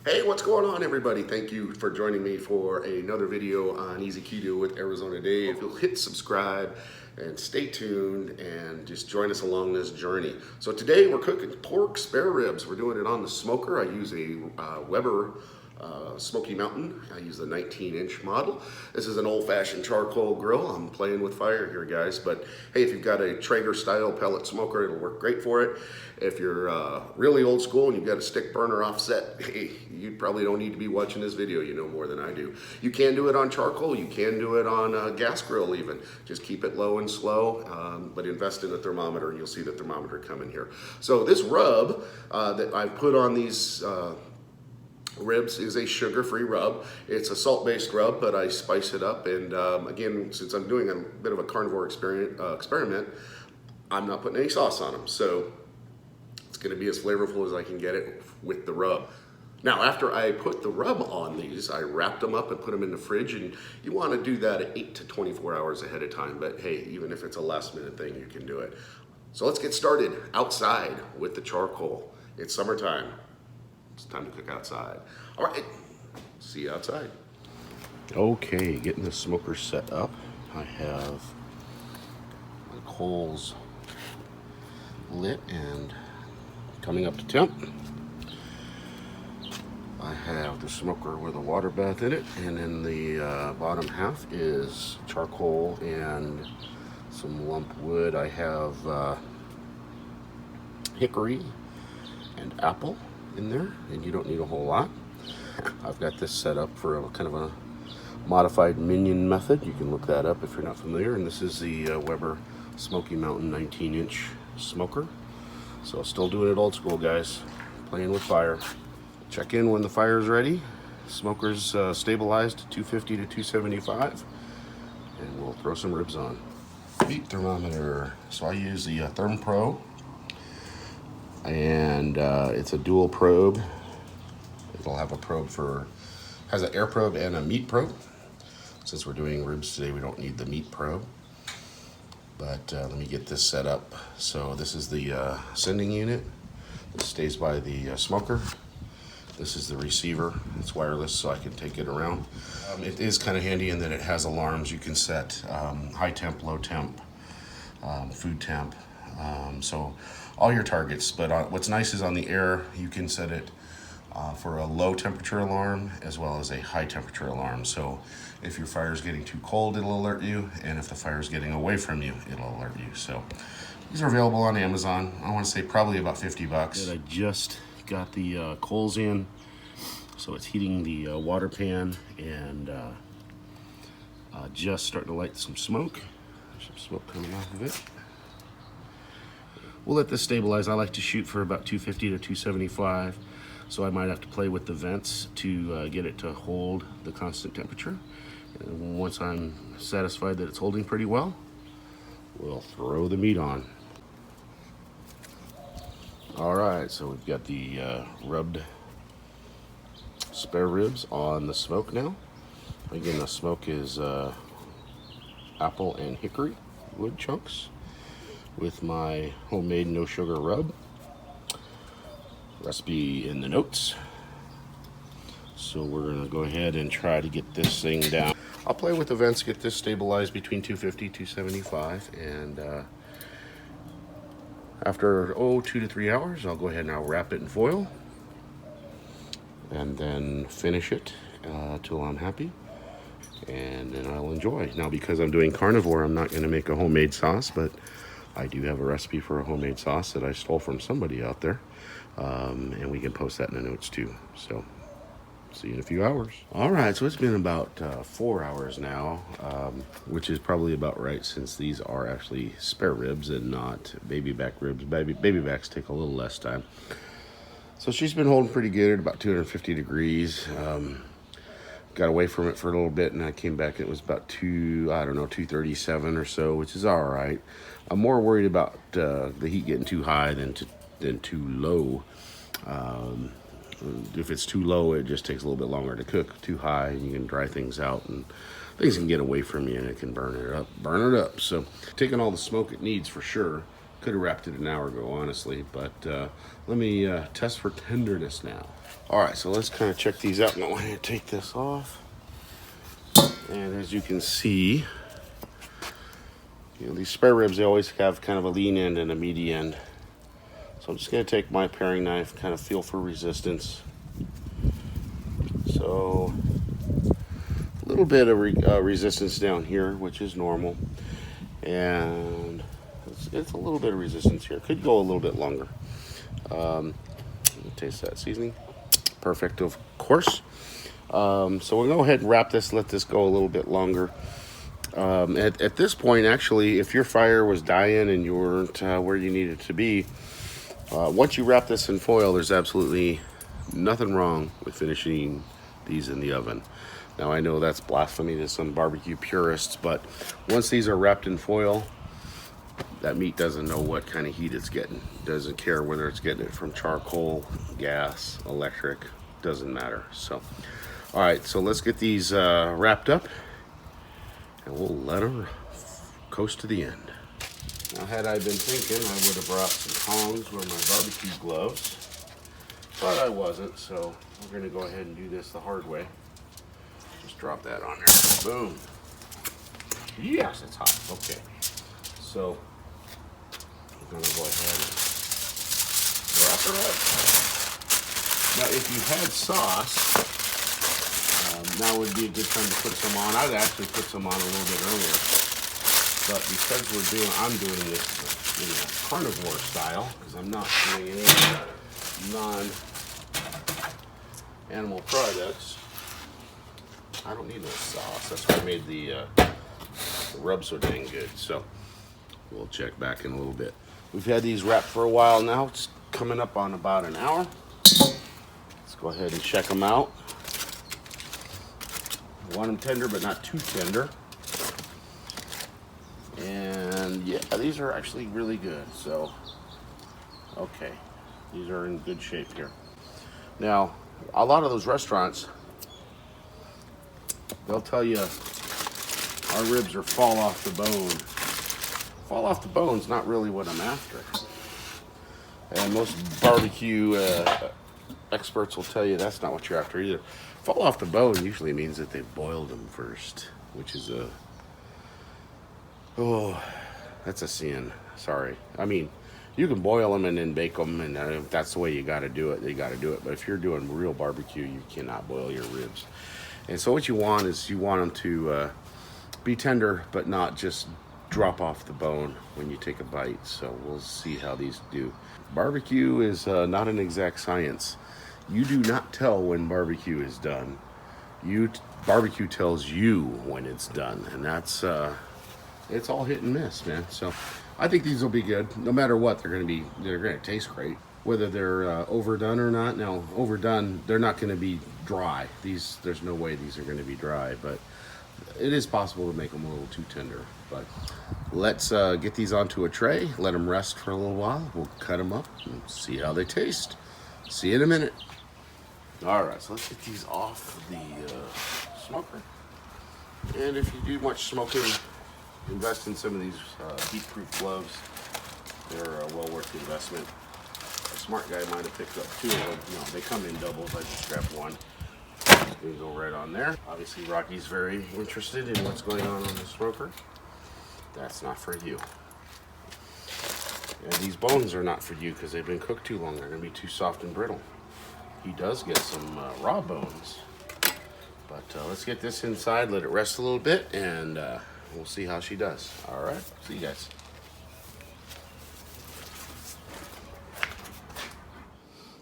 Hey, what's going on, everybody? Thank you for joining me for another video on Easy Keto with Arizona Dave. You'll hit subscribe and stay tuned and just join us along this journey. So today we're cooking pork spare ribs. We're doing it on the smoker. I use a Weber Smoky Mountain. I use the 19-inch model. This is an old-fashioned charcoal grill. I'm playing with fire here, guys. But hey, if you've got a Traeger-style pellet smoker, it'll work great for it. If you're really old school and you've got a stick burner offset, hey, you probably don't need to be watching this video. You know more than I do. You can do it on charcoal. You can do it on a gas grill even. Just keep it low and slow, but invest in a thermometer and you'll see the thermometer coming here. So this rub that I put on these ribs is a sugar-free rub. It's a salt-based rub, but I spice it up. And again, since I'm doing a bit of a carnivore experiment, I'm not putting any sauce on them. So it's gonna be as flavorful as I can get it with the rub. Now, after I put the rub on these, I wrapped them up and put them in the fridge, and you wanna do that at 8 to 24 hours ahead of time. But hey, even if it's a last-minute thing, you can do it. So let's get started outside with the charcoal. It's summertime. It's time to cook outside. All right, see you outside. Okay, getting the smoker set up. I have my coals lit and coming up to temp. I have the smoker with a water bath in it, and in the bottom half is charcoal and some lump wood. I have hickory and apple in there, and you don't need a whole lot. I've got this set up for a kind of a modified minion method. You can look that up if you're not familiar. And this is the Weber Smoky Mountain 19-inch smoker. So still doing it old school, guys. Playing with fire. Check in when the fire's ready. Smoker's stabilized to 250 to 275, and we'll throw some ribs on. Heat thermometer. So I use the Therm Pro, and it's a dual probe. It'll have a probe has an air probe and a meat probe. Since we're doing ribs today, we don't need the meat probe. But let me get this set up. So this is the sending unit. This stays by the smoker. This is the receiver. It's wireless, so I can take it around. It is kind of handy in that it has alarms. You can set high temp, low temp, food temp. So all your targets, but what's nice is on the air, you can set it for a low temperature alarm as well as a high temperature alarm. So if your fire is getting too cold, it'll alert you, and if the fire is getting away from you, it'll alert you. So these are available on Amazon. I want to say probably about 50 bucks. I just got the coals in, so it's heating the water pan, and just starting to light some smoke. There's some smoke coming off of it. We'll let this stabilize. I like to shoot for about 250 to 275, so I might have to play with the vents to get it to hold the constant temperature. And once I'm satisfied that it's holding pretty well, we'll throw the meat on. All right, so we've got the rubbed spare ribs on the smoke now. Again, the smoke is apple and hickory wood chunks with my homemade no sugar rub. Recipe in the notes. So we're gonna go ahead and try to get this thing down. I'll play with the vents, get this stabilized between 250, 275, and after 2 to 3 hours, I'll go ahead and I'll wrap it in foil and then finish it till I'm happy, and then I'll enjoy. Now, because I'm doing carnivore, I'm not gonna make a homemade sauce, but I do have a recipe for a homemade sauce that I stole from somebody out there, and we can post that in the notes too. So see you in a few hours. All right, so it's been about 4 hours now, which is probably about right, since these are actually spare ribs and not baby back ribs. Baby backs take a little less time. So she's been holding pretty good at about 250 degrees. Got away from it for a little bit, and I came back. It was about 237 or so, which is all right. I'm more worried about the heat getting too high than too low. If it's too low, it just takes a little bit longer to cook. Too high, you can dry things out, and things can get away from you, and it can burn it up. So taking all the smoke it needs for sure. Could have wrapped it an hour ago, honestly, but let me test for tenderness now. All right, so let's kind of check these out. Now I'm going to take this off. And as you can see, these spare ribs, they always have kind of a lean end and a meaty end. So I'm just going to take my paring knife, kind of feel for resistance. So a little bit of resistance down here, which is normal. And it's a little bit of resistance here. Could go a little bit longer. Let me taste that seasoning. Perfect, of course. So we'll go ahead and wrap this, let this go a little bit longer. At this point, actually, if your fire was dying and you weren't where you needed to be, once you wrap this in foil, there's absolutely nothing wrong with finishing these in the oven. Now, I know that's blasphemy to some barbecue purists, but once these are wrapped in foil, that meat doesn't know what kind of heat it's getting. Doesn't care whether it's getting it from charcoal, gas, electric, doesn't matter. So, all right, so let's get these wrapped up, and we'll let them coast to the end. Now, had I been thinking, I would have brought some tongs or my barbecue gloves, but I wasn't, so we're gonna go ahead and do this the hard way. Just drop that on there, boom. Yes, it's hot, okay. So, I'm gonna go ahead and wrap it up. Now, if you had sauce, now would be a good time to put some on. I'd actually put some on a little bit earlier. But because I'm doing this in a carnivore style, because I'm not doing any non-animal products, I don't need no sauce. That's why I made the rub so dang good. So we'll check back in a little bit. We've had these wrapped for a while now. It's coming up on about an hour. Let's go ahead and check them out. I want them tender, but not too tender. And yeah, these are actually really good. So, okay, these are in good shape here. Now, a lot of those restaurants, they'll tell you our ribs are fall off the bone. Fall off the bone's not really what I'm after. And most barbecue experts will tell you that's not what you're after either. Fall off the bone usually means that they boiled them first, which is that's a sin. Sorry. I mean, you can boil them and then bake them, and if that's the way you got to do it, you got to do it. But if you're doing real barbecue, you cannot boil your ribs. And so what you want is you want them to be tender, but not just drop off the bone when you take a bite. So we'll see how these do. Barbecue is not an exact science. You do not tell when barbecue is done. Barbecue tells you when it's done, and that's it's all hit and miss, man. So I think these will be good. No matter what, they're gonna taste great. Whether they're overdone or not. Now, overdone, they're not gonna be dry. There's no way these are gonna be dry, but it is possible to make them a little too tender. But let's get these onto a tray, let them rest for a little while. We'll cut them up and see how they taste. See you in a minute. All right, so let's get these off the smoker. And if you do much smoking, invest in some of these heat-proof gloves. They're well worth the investment. A smart guy might have picked up 2 of them. No, they come in doubles. I just grabbed one. We go right on there. Obviously, Rocky's very interested in what's going on the smoker. That's not for you. And these bones are not for you because they've been cooked too long. They're going to be too soft and brittle. He does get some raw bones. But let's get this inside, let it rest a little bit, and we'll see how she does. All right, see you guys.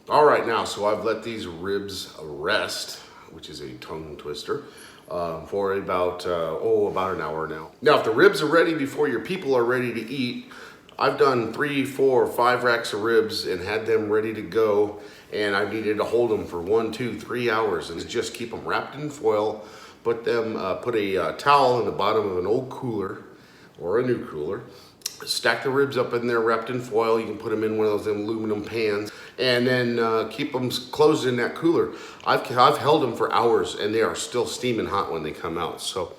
All right, now, so I've let these ribs rest, which is a tongue twister, for about an hour now. Now, if the ribs are ready before your people are ready to eat, I've done 3, 4, 5 racks of ribs and had them ready to go, and I needed to hold them for 1, 2, 3 hours and just keep them wrapped in foil, put a towel in the bottom of an old cooler or a new cooler, stack the ribs up in there wrapped in foil. You can put them in one of those aluminum pans, and then keep them closed in that cooler. I've held them for hours and they are still steaming hot when they come out. So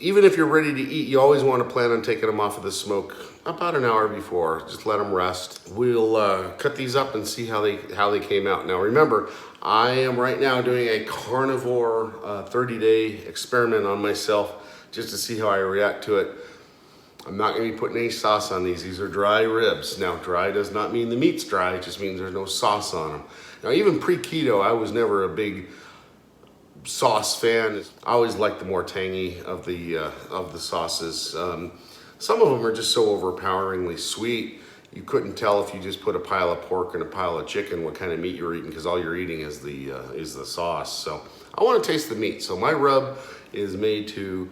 even if you're ready to eat, you always want to plan on taking them off of the smoke about an hour before. Just let them rest. We'll cut these up and see how they came out. Now remember, I am right now doing a carnivore 30-day experiment on myself just to see how I react to it. I'm not going to be putting any sauce on these. These are dry ribs. Now, dry does not mean the meat's dry. It just means there's no sauce on them. Now, even pre-keto, I was never a big sauce fan. I always liked the more tangy of the sauces. Some of them are just so overpoweringly sweet. You couldn't tell if you just put a pile of pork and a pile of chicken what kind of meat you're eating, because all you're eating is the sauce. So I want to taste the meat. So my rub is made to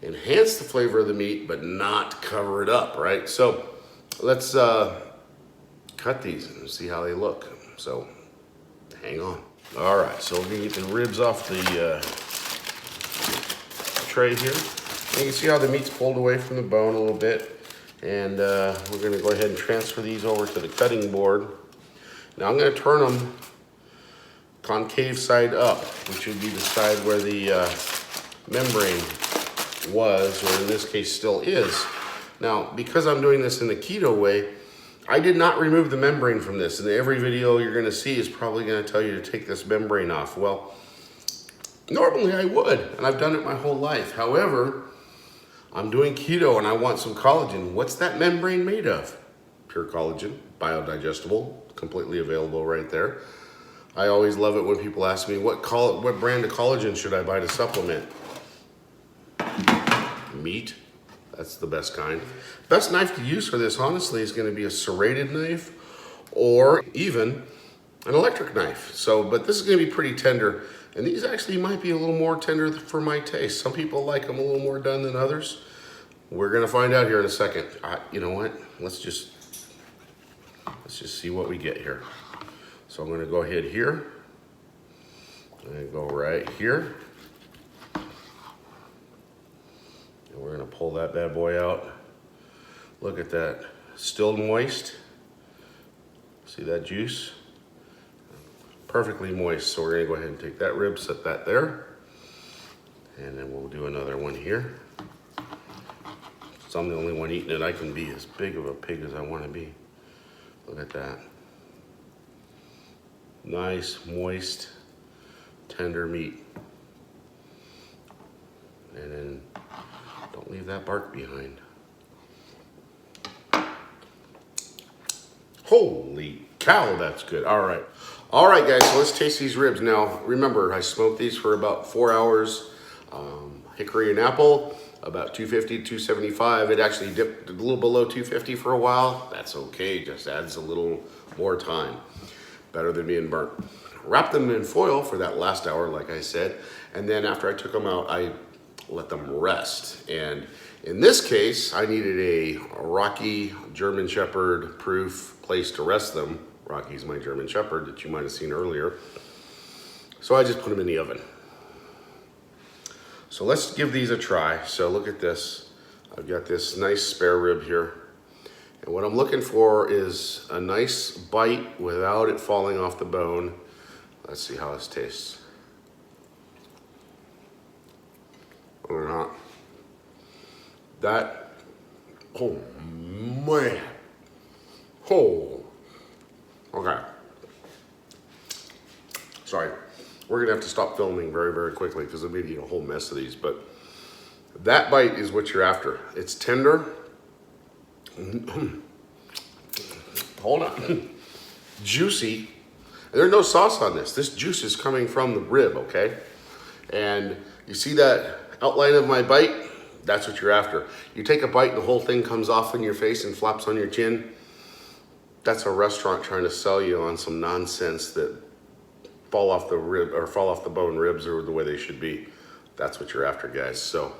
enhance the flavor of the meat, but not cover it up, right? So let's cut these and see how they look. So hang on. All right, so we're gonna get the ribs off the tray here. You can see how the meat's pulled away from the bone a little bit. And we're gonna go ahead and transfer these over to the cutting board. Now I'm gonna turn them concave side up, which would be the side where the membrane was, or in this case still is. Now, because I'm doing this in the keto way, I did not remove the membrane from this, and every video you're gonna see is probably gonna tell you to take this membrane off. Well, normally I would, and I've done it my whole life. However, I'm doing keto and I want some collagen. What's that membrane made of? Pure collagen, biodigestible, completely available right there. I always love it when people ask me, what brand of collagen should I buy to supplement? Meat, that's the best kind. Best knife to use for this, honestly, is gonna be a serrated knife or even an electric knife. So, but this is gonna be pretty tender. And these actually might be a little more tender for my taste. Some people like them a little more done than others. We're gonna find out here in a second. You know what? Let's just see what we get here. So I'm gonna go ahead here. I'm gonna go right here. And we're gonna pull that bad boy out. Look at that, still moist. See that juice? Perfectly moist. So we're gonna go ahead and take that rib, set that there. And then we'll do another one here. So I'm the only one eating it. I can be as big of a pig as I wanna be. Look at that. Nice, moist, tender meat. And then don't leave that bark behind. Holy cow, that's good. All right. All right, guys, so let's taste these ribs. Now, remember, I smoked these for about 4 hours. Hickory and apple, about 250 to 275. It actually dipped a little below 250 for a while. That's okay, just adds a little more time. Better than being burnt. Wrap them in foil for that last hour, like I said. And then after I took them out, I let them rest. And in this case, I needed a Rocky German Shepherd proof place to rest them. Rocky's my German Shepherd that you might have seen earlier. So I just put them in the oven. So let's give these a try. So look at this. I've got this nice spare rib here. And what I'm looking for is a nice bite without it falling off the bone. Let's see how this tastes. Or not. That, oh man. Oh. Okay. Sorry. We're gonna have to stop filming very, very quickly because I'm eating a whole mess of these, but that bite is what you're after. It's tender. Hold on. Juicy. And there's no sauce on this. This juice is coming from the rib, okay? And you see that outline of my bite? That's what you're after. You take a bite and the whole thing comes off in your face and flops on your chin. That's a restaurant trying to sell you on some nonsense that fall off the rib or fall off the bone ribs are the way they should be. That's what you're after, guys. So,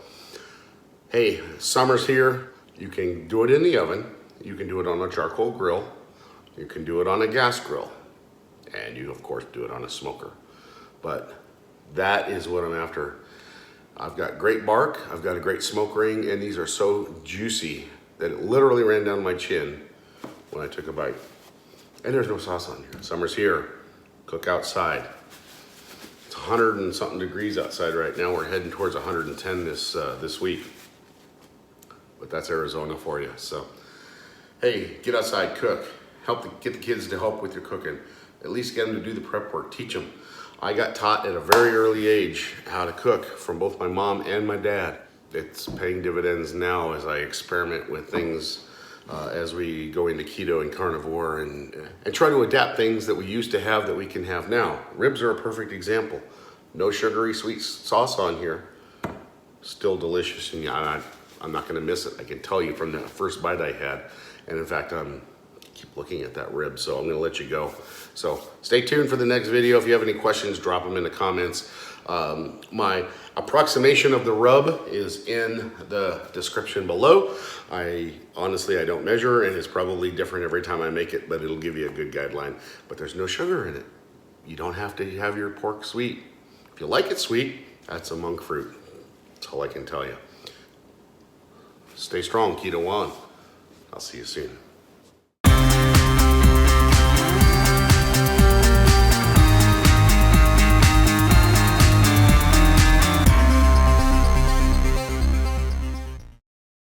hey, summer's here. You can do it in the oven. You can do it on a charcoal grill. You can do it on a gas grill. And you, of course, do it on a smoker. But that is what I'm after. I've got great bark. I've got a great smoke ring. And these are so juicy that it literally ran down my chin when I took a bite. And there's no sauce on here. Summer's here. Cook outside. It's 100 and something degrees outside right now. We're heading towards 110 this week. But that's Arizona for you. So, hey, get outside, cook. Get the kids to help with your cooking. At least get them to do the prep work. Teach them. I got taught at a very early age how to cook from both my mom and my dad. It's paying dividends now as I experiment with things as we go into keto and carnivore and try to adapt things that we used to have that we can have now. Ribs are a perfect example. No sugary sweet sauce on here. Still delicious, and I'm not gonna miss it. I can tell you from the first bite I had. And in fact, keep looking at that rib, so I'm gonna let you go. So stay tuned for the next video. If you have any questions, drop them in the comments. My approximation of the rub is in the description below. Honestly, I don't measure, and it's probably different every time I make it, but it'll give you a good guideline. But there's no sugar in it. You don't have to have your pork sweet. If you like it sweet, that's a monk fruit. That's all I can tell you. Stay strong, keto on. I'll see you soon.